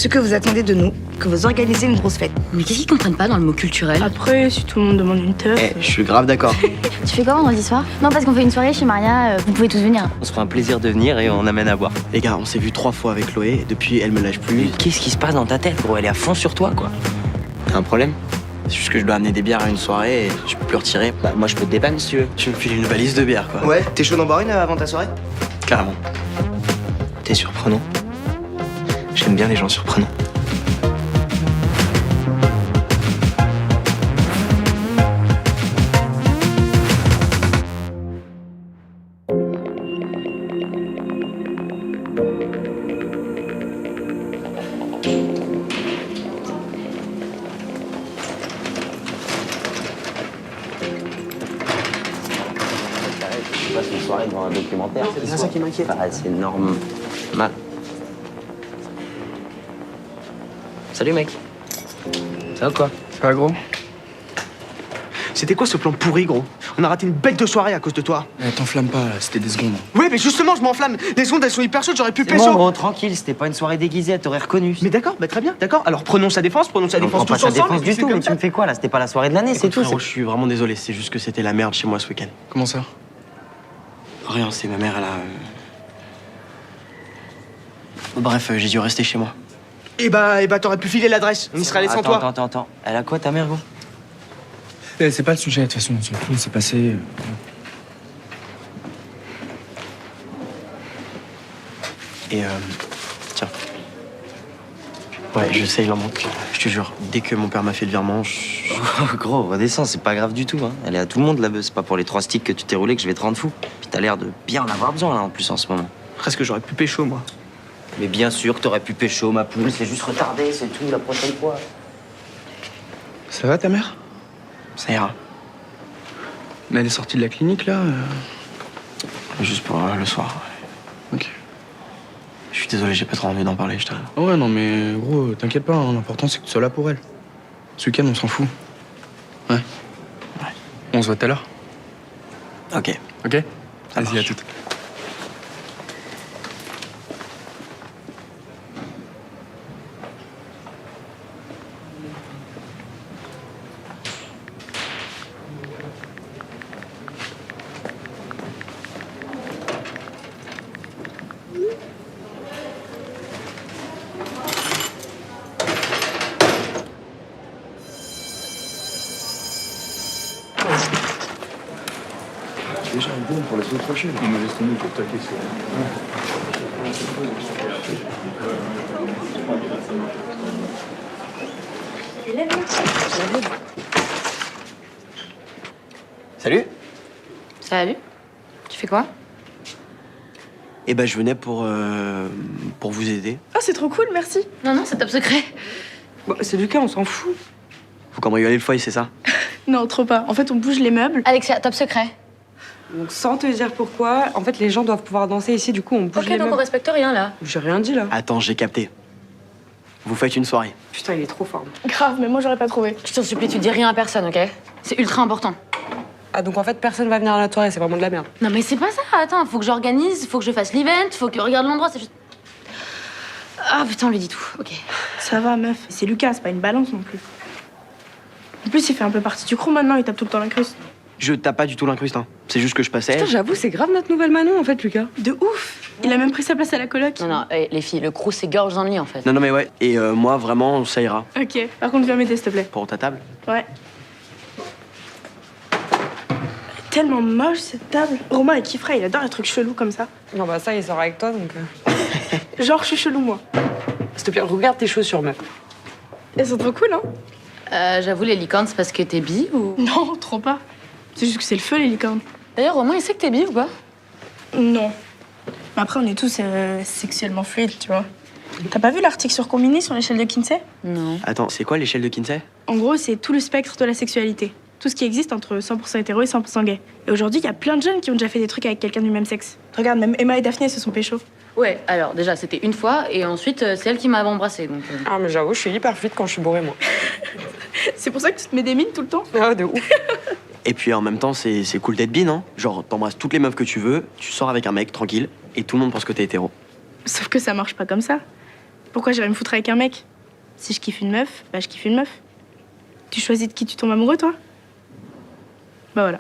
ce que vous attendez de nous, que vous organisez une grosse fête. Mais qu'est-ce qu'ils comprennent pas dans le mot culturel? Après, si tout le monde demande une teuf... Je suis grave d'accord. Tu fais quoi vendredi soir? Non, parce qu'on fait une soirée chez Maria, vous pouvez tous venir. On se fera un plaisir de venir et on amène à boire. Les gars, on s'est vu 3 fois avec Chloé, et depuis elle me lâche plus. Qu'est-ce qui se passe dans ta tête, gros? Elle est à fond sur toi, quoi. T'as un problème? C'est juste que je dois amener des bières à une soirée et je peux plus retirer. Bah, moi, je peux te dépanner si tu veux. Tu me files une valise de bières, quoi. Ouais, t'es chaud d'en boire une avant ta soirée? Carrément. T'es surprenant. J'aime bien les gens surprenants. Je passe une soirée devant un documentaire. C'est bien ça qui m'inquiète. Ah, c'est normal. Salut, mec. Ça va quoi? Ça va, gros? C'était quoi ce plan pourri, gros? On a raté une bête de soirée à cause de toi. T'enflamme pas, là, c'était des secondes. Ouais, mais justement, je m'enflamme. Les secondes, elles sont hyper chaudes, j'aurais pu C'est pécho. bon, gros, tranquille, c'était pas une soirée déguisée, elle t'aurait reconnu. Mais d'accord, bah très bien, d'accord. Alors prenons sa défense on prend tous pas sa ensemble. défense et puis du c'est tout, comme mais tu ça. me fais quoi là? C'était pas la soirée de l'année, c'est Écoute, tout. frérot, je suis vraiment désolé, c'est juste que c'était la merde chez moi ce week-end. Comment ça? Rien, c'est ma mère, elle a... Bref, j'ai dû rester chez moi. Eh bah, t'aurais pu filer l'adresse. On y serait allé sans toi. Attends. Elle a quoi ta mère, gros? C'est pas le sujet, de toute façon, surtout, c'est passé. Et tiens. Ouais, je sais, il en manque. Je te jure, dès que mon père m'a fait le virement, Gros, redescends, c'est pas grave du tout. Hein. Elle est à tout le monde, la beuh. C'est pas pour les 3 sticks que tu t'es roulé que je vais te rendre fou. Puis t'as l'air de bien en avoir besoin, là, en plus, en ce moment. Presque j'aurais pu pécho, moi. Mais bien sûr que t'aurais pu pécho, ma poule. C'est juste retardé, c'est tout, la prochaine fois. Ça va ta mère? ça ira. Mais elle est sortie de la clinique là Juste pour le soir. Ok. Je suis désolé, j'ai pas trop envie d'en parler, je t'arrête. Ouais, non mais gros, t'inquiète pas, hein, l'important c'est que tu sois là pour elle. Ce week-end, on s'en fout. Ouais. On se voit tout à l'heure. Ok. Ok. Ça Vas-y, à marche. toute. Déjà un bon pour la semaine prochaine. On me laisse tomber pour ta question. Salut. Salut. Tu fais quoi? Eh ben, je venais pour vous aider. Oh, c'est trop cool, merci. Non, c'est top secret. Bon, c'est Lucas, on s'en fout. Faut cambrioler le foyer, c'est ça? Non, trop pas. En fait, on bouge les meubles. Alexia, top secret. Donc sans te dire pourquoi, en fait les gens doivent pouvoir danser ici, du coup on bouge Ok, les donc on meubles. respecte rien là. J'ai rien dit là. Attends, j'ai capté. Vous faites une soirée. Putain, il est trop fort. Grave, mais moi, j'aurais pas trouvé. Je t'en supplie, tu dis rien à personne, ok? C'est ultra important. Ah donc en fait personne va venir à la soirée, c'est vraiment de la merde. Non mais c'est pas ça, attends, faut que j'organise, faut que je fasse l'event, faut que regarde l'endroit, c'est juste... Ah putain, on lui dit tout, ok. Ça va, meuf. C'est Lucas, c'est pas une balance non plus. En plus, il fait un peu partie du crew maintenant, il tape tout le temps l'incruste. Je tape pas du tout l'incruste, hein. C'est juste que je passais. Putain, j'avoue, c'est grave notre nouvelle Manon en fait, Lucas. De ouf. Il a même pris sa place à la coloc. Non, les filles, le crew c'est girls only en fait. Non, mais ouais. Et moi, vraiment, ça ira. Ok. Par contre, viens m'aider, s'il te plaît. Pour ta table. Ouais. Elle est tellement moche, cette table. Romain, il kifferait, il adore les trucs chelous comme ça. Non bah ça, il sort avec toi donc... Genre, je suis chelou, moi. S'il te plaît, regarde tes chaussures, meuf. Elles sont trop cool, hein? J'avoue, les licornes, c'est parce que t'es bi ou... Non, trop pas. C'est juste que c'est le feu, les licornes. D'ailleurs, Romain, il sait que t'es bi ou pas? Non. Mais après, on est tous sexuellement fluides, tu vois. T'as pas vu l'article sur Combiné sur l'échelle de Kinsey? Non. Attends, c'est quoi l'échelle de Kinsey? En gros, c'est tout le spectre de la sexualité. Tout ce qui existe entre 100% hétéro et 100% gay. Et aujourd'hui, il y a plein de jeunes qui ont déjà fait des trucs avec quelqu'un du même sexe. Regarde, même Emma et Daphné se sont pécho. Ouais, alors déjà, c'était une fois, et ensuite, c'est elle qui m'a embrassé, donc... Ah mais j'avoue, je suis hyper fluide quand je suis bourrée, moi. C'est pour ça que tu te mets des mines tout le temps? Ah de ouf. Et puis en même temps, c'est cool d'être bi, non? Genre, t'embrasses toutes les meufs que tu veux, tu sors avec un mec tranquille, et tout le monde pense que t'es hétéro. Sauf que ça marche pas comme ça. Pourquoi j'irais me foutre avec un mec? Si je kiffe une meuf, bah je kiffe une meuf. Tu choisis de qui tu tombes amoureux, toi? Bah voilà.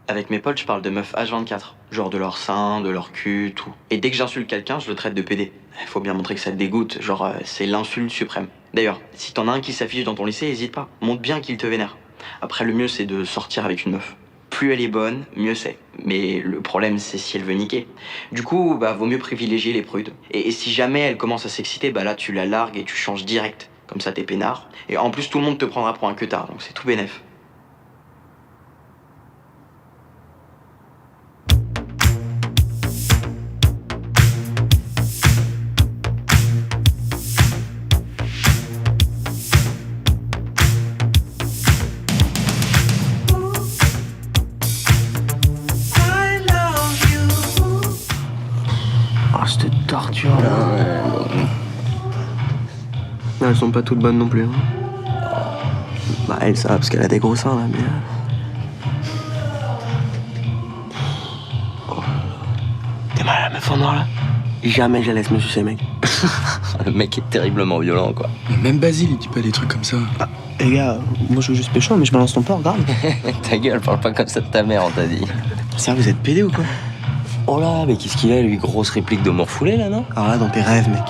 Avec mes potes, je parle de meufs H24. Genre de leur sein, de leur cul, tout. Et dès que j'insulte quelqu'un, je le traite de PD. Faut bien montrer que ça te dégoûte, genre c'est l'insulte suprême. D'ailleurs, si t'en as un qui s'affiche dans ton lycée, hésite pas. Montre bien qu'il te vénère. Après, le mieux c'est de sortir avec une meuf. Plus elle est bonne, mieux c'est. Mais le problème, c'est si elle veut niquer. Du coup, bah vaut mieux privilégier les prudes. Et si jamais elle commence à s'exciter, bah là tu la largues et tu changes direct. Comme ça t'es peinard. Et en plus, tout le monde te prendra pour un queutard, donc c'est tout bénef. Oh, cette torture là. Non, elles sont pas toutes bonnes non plus. Hein. Bah, elle, ça va parce qu'elle a des gros seins là, mais. Oh. T'es mal à la meuf en noir là? Jamais je la laisse me sucer, mec. Le mec est terriblement violent, quoi. Mais même Basile, il dit pas des trucs comme ça. Ah, les gars, moi je veux juste pécho, mais je balance ton porc, grave. Ta gueule, parle pas comme ça de ta mère, on t'a dit. Ça, vous êtes pédé ou quoi? Oh là, mais qu'est-ce qu'il a, lui? Grosse réplique de morfoulé, là, non? Alors là, dans tes rêves, mec.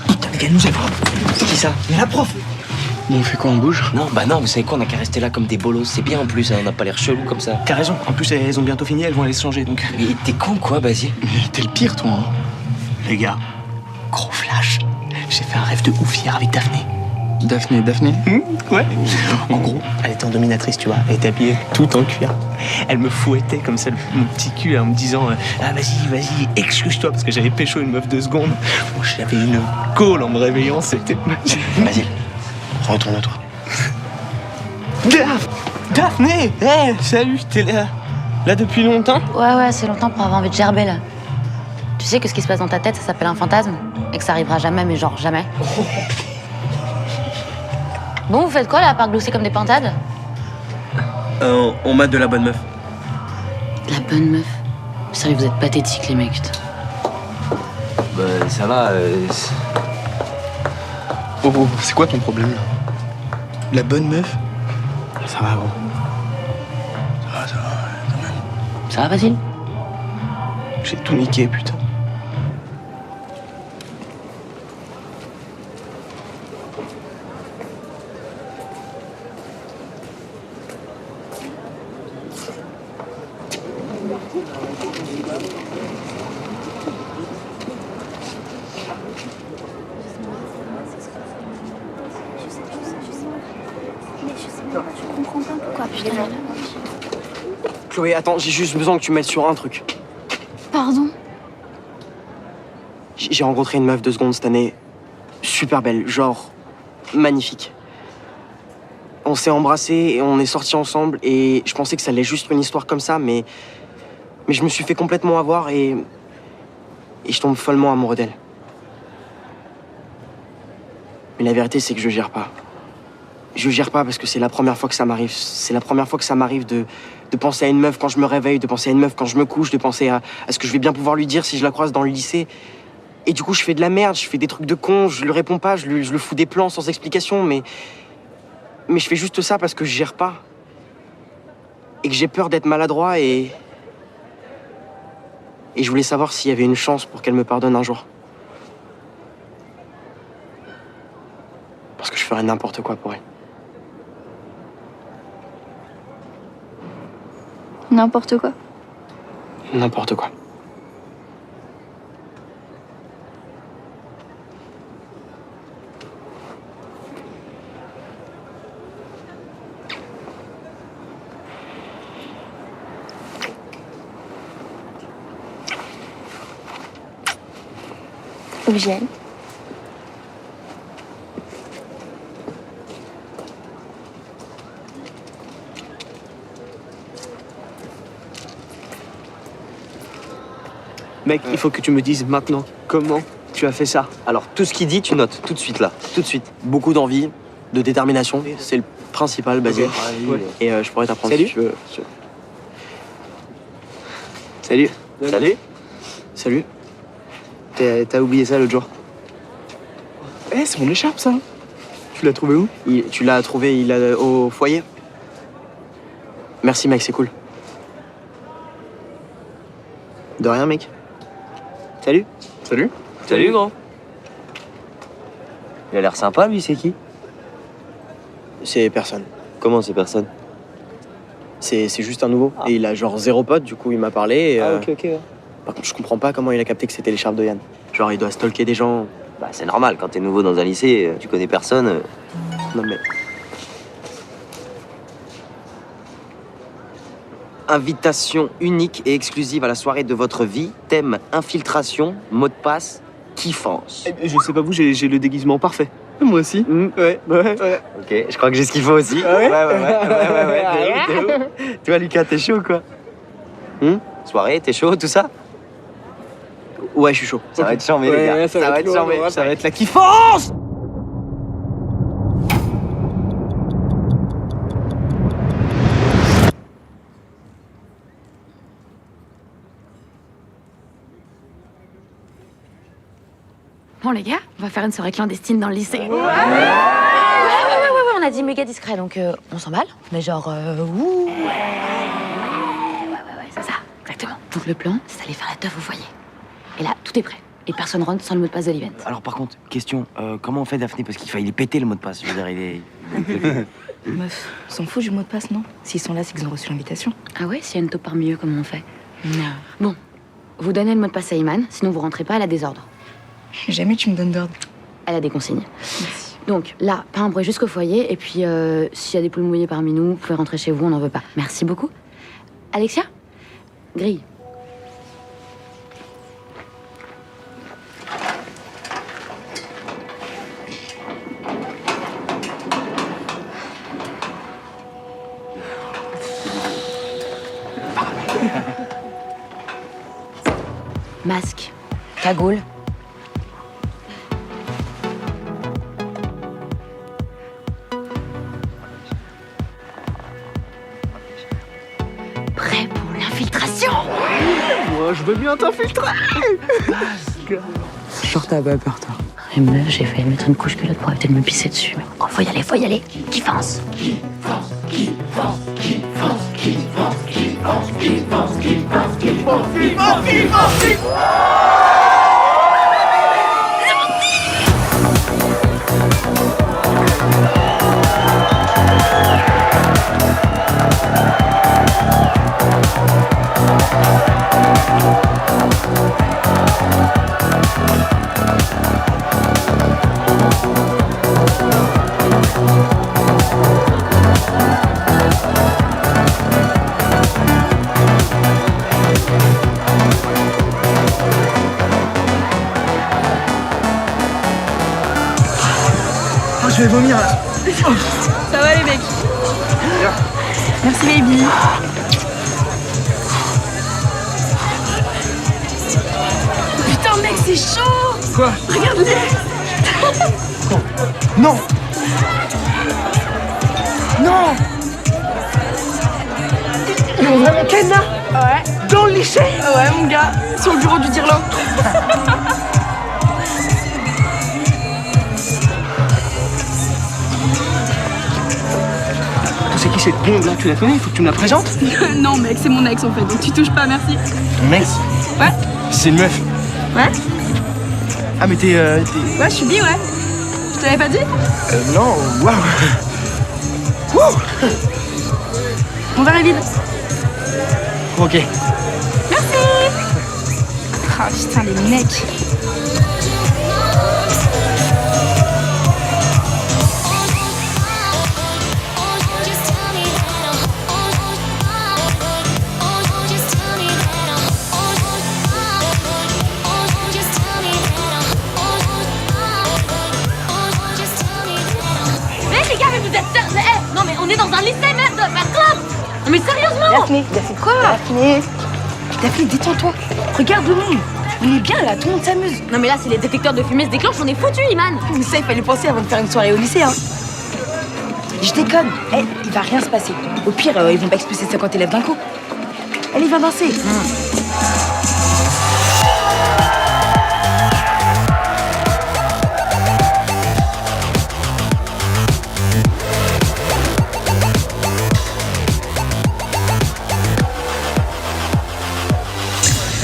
Putain, les gars, nous a. C'est qui ça? Mais la prof! Bon, on fait quoi, on bouge? Non, bah non, vous savez quoi, on a qu'à rester là comme des bolos. C'est bien en plus, hein, on n'a pas l'air chelou comme ça. T'as raison, en plus elles ont bientôt fini, elles vont aller se changer donc. Mais t'es con, quoi, Basile? Mais t'es le pire, toi, hein. Les gars, gros flash. J'ai fait un rêve de ouf hier avec Daphné. Daphné? Ouais. En gros, elle était en dominatrice, tu vois. Elle était habillée tout en cuir. Elle me fouettait comme ça mon petit cul en me disant ah vas-y, excuse-toi parce que j'avais pécho une meuf 2 secondes. Moi j'avais une gaule en me réveillant, c'était magique. Basile, retourne-toi. Daphné, hey, salut, t'es là depuis longtemps? Ouais, c'est longtemps pour avoir envie de gerber, là. Tu sais que ce qui se passe dans ta tête, ça s'appelle un fantasme? Et que ça arrivera jamais, mais genre jamais. Bon, vous faites quoi, là, à part glousser comme des pintades? On mate de la bonne meuf. La bonne meuf. Sérieux, vous êtes pathétiques, les mecs, putain. Bah, ça va, Oh, c'est quoi ton problème, là? La bonne meuf? Ça va, gros. Ça va, quand même. Ça va, Basile? J'ai tout niqué, putain. Je comprends pas pourquoi, putain. Chloé, attends, j'ai juste besoin que tu m'aides sur un truc. Pardon? J'ai rencontré une meuf 2 secondes cette année. Super belle, genre magnifique. On s'est embrassés et on est sortis ensemble et je pensais que ça allait juste une histoire comme ça, mais je me suis fait complètement avoir et je tombe follement amoureux d'elle. Mais la vérité, c'est que je gère pas. Je gère pas parce que c'est la première fois que ça m'arrive. C'est la première fois que ça m'arrive de De penser à une meuf quand je me réveille, de penser à une meuf quand je me couche, de penser à ce que je vais bien pouvoir lui dire si je la croise dans le lycée. Et du coup, je fais de la merde, je fais des trucs de con, je lui réponds pas, je le fous des plans sans explication, mais je fais juste ça parce que je gère pas. Et que j'ai peur d'être maladroit et je voulais savoir s'il y avait une chance pour qu'elle me pardonne un jour. Parce que je ferais n'importe quoi pour elle. N'importe quoi. N'importe quoi. Où j'y aille. Mec, il faut que tu me dises maintenant comment tu as fait ça. Alors, tout ce qu'il dit, tu notes tout de suite là. Tout de suite. Beaucoup d'envie, de détermination, c'est le principal, Basile. Ouais. Et je pourrais t'apprendre Salut. si tu veux. Salut. Salut. Salut. T'as oublié ça l'autre jour. Eh, c'est mon écharpe, ça. Tu l'as trouvé où? Tu l'as trouvé au foyer. Merci mec, c'est cool. De rien mec. Salut. Salut. Salut, grand. Il a l'air sympa, lui, c'est qui? C'est personne. Comment c'est personne? C'est juste un nouveau. Et il a genre 0 pote, du coup il m'a parlé. Et, Ok, ouais. Par contre, je comprends pas comment il a capté que c'était l'écharpe de Yann. Genre, il doit stalker des gens. Bah, c'est normal, quand t'es nouveau dans un lycée, tu connais personne. Non mais. Invitation unique et exclusive à la soirée de votre vie. Thème infiltration, mot de passe, kiffance. Je sais pas vous, j'ai le déguisement parfait. Moi aussi. Ouais. Ok, je crois que j'ai ce qu'il faut aussi. Ah ouais ouais. Toi, Lucas, t'es chaud, quoi? Soirée, t'es chaud, tout ça? Ouais, je suis chaud. Ça va être chambé, les gars. Ça va être chambé. Ça va être la kiffance! Bon, les gars, on va faire une soirée clandestine dans le lycée. Ouais, on a dit méga discret, donc on s'emballe. Mais genre, ouh. Ouais, c'est ça, exactement. Donc le plan, c'est d'aller faire la teuf au foyer. Et là, tout est prêt. Et personne rentre sans le mot de passe de l'event. Alors, par contre, question, comment on fait, Daphné? Parce qu'il est pété, le mot de passe. Je veux dire, il est... Meuf, on s'en fout du mot de passe, non? S'ils sont là, c'est qu'ils ont reçu l'invitation. Ah ouais, s'il y a une taupe parmi eux, comment on fait? Non. Bon, vous donnez le mot de passe à Iman, sinon vous rentrez pas, elle a des ordres. Jamais tu me donnes d'ordre. Elle a des consignes. Merci. Donc là, pas un bruit jusqu'au foyer, et puis s'il y a des poules mouillées parmi nous, vous pouvez rentrer chez vous, on n'en veut pas. Merci beaucoup. Alexia? Grille. Masque, cagoule. Prêt pour l'infiltration? Moi, je veux bien t'infiltrer. Short à bas, peur, toi. Et meuf, j'ai failli mettre une couche culotte pour éviter de me pisser dessus. Mais bon, faut y aller. Kiffance. Je vais vomir, là. Ça va les mecs? Merci baby. Putain mec, c'est chaud! Quoi? Regarde-les! Non! Non! Ton vrai week-end là? Ouais. Dans le lycée? Ouais, mon gars, sur le bureau du Dirlan. C'est qui cette blonde là? Tu la connais? Il faut que tu me la présentes. Non, mec, c'est mon ex en fait, donc tu touches pas, merci. Ton ex? Ouais. C'est une meuf. Ouais? Ah, mais t'es. Ouais, je suis bi, ouais. Je te l'avais pas dit? Non, waouh! Wouh! Mon verre est vide. Ok. Merci. Ah putain, les mecs. Les gars, mais vous êtes sérieux? Non mais on est dans un lycée, merde, par contre. Mais sérieusement. Daphné, quoi? Daphné, détends-toi. Regarde le monde. On est bien là, tout le monde s'amuse. Non mais là, c'est les détecteurs de fumée se déclenchent, on est foutus, Iman. Mais ça, il fallait penser avant de faire une soirée au lycée, hein. Je déconne. Eh, il va rien se passer. Au pire, ils vont pas expulser 50 élèves d'un coup. Allez, va danser.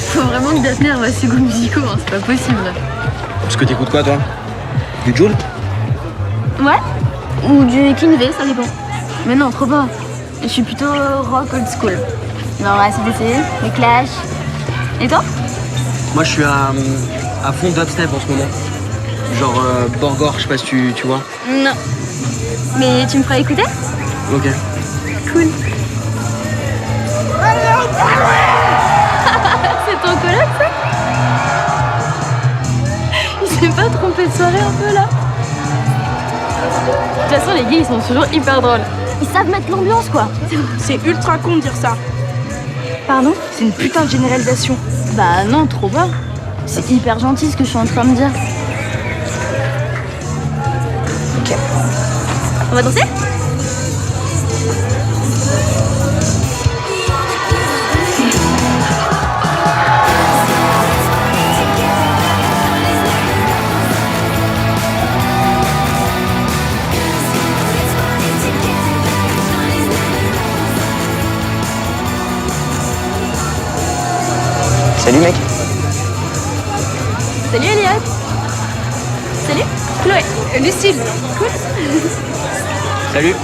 Faut vraiment que Daphné revoie ses goûts musicaux, hein, c'est pas possible. Parce que t'écoutes quoi, toi? Du Jul? Ouais. Ou du Kinvey, ça dépend. Mais non, trop pas. Je suis plutôt rock old school. Genre ACDC, les Clash. Et toi? Moi, je suis à fond dubstep en ce moment. Genre Borgor, je sais pas si tu vois. Non. Mais tu me feras écouter? Ok. Cool. C'est ton coloc, ça? Il s'est pas trompé de soirée un peu, là? De toute façon, les gars, ils sont toujours hyper drôles. Ils savent mettre l'ambiance, quoi. C'est ultra con de dire ça. Pardon? C'est une putain de généralisation. Bah non, trop bas. C'est hyper gentil ce que je suis en train de dire. Ok. On va danser? Salut, mec. Salut Elliot. Salut Chloé. Lucille. Cool. Salut.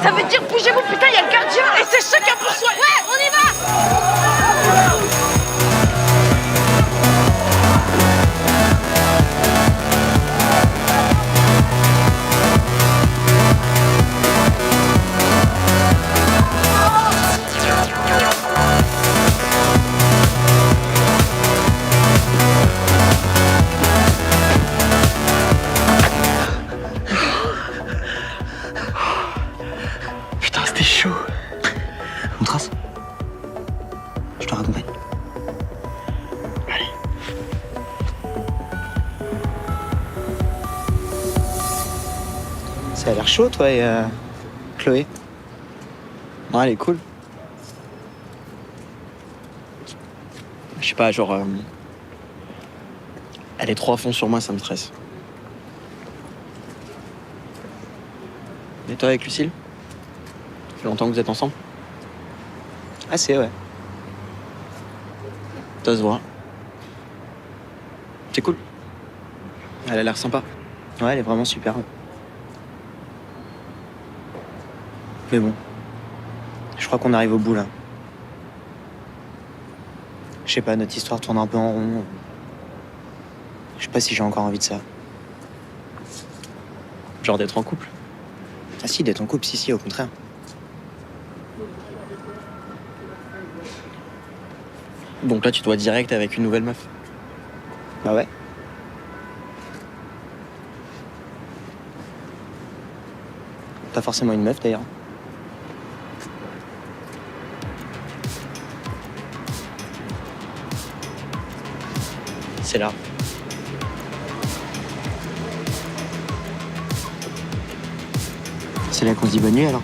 Ça veut dire bougez-vous, putain, il y a le gardien et c'est chacun pour soi. Ouais, on y va. Putain, c'était chaud. On trace? Je te raccompagne. Allez. Ça a l'air chaud, toi et Chloé. Ouais, elle est cool. Je sais pas, genre... elle est trop à fond sur moi, ça me stresse. Et toi avec Lucille? Ça fait longtemps que vous êtes ensemble? Assez, ouais. Ça se voit. C'est cool. Elle a l'air sympa. Ouais, elle est vraiment super. Mais bon, je crois qu'on arrive au bout là. Je sais pas, notre histoire tourne un peu en rond. Je sais pas si j'ai encore envie de ça. Genre d'être en couple. Ah si, d'être en couple, si, au contraire. Donc là, tu dois direct avec une nouvelle meuf. Bah ouais. Pas forcément une meuf d'ailleurs. C'est là. C'est là qu'on se dit bonne nuit alors.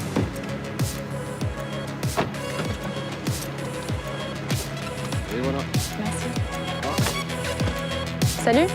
Et voilà. Salut.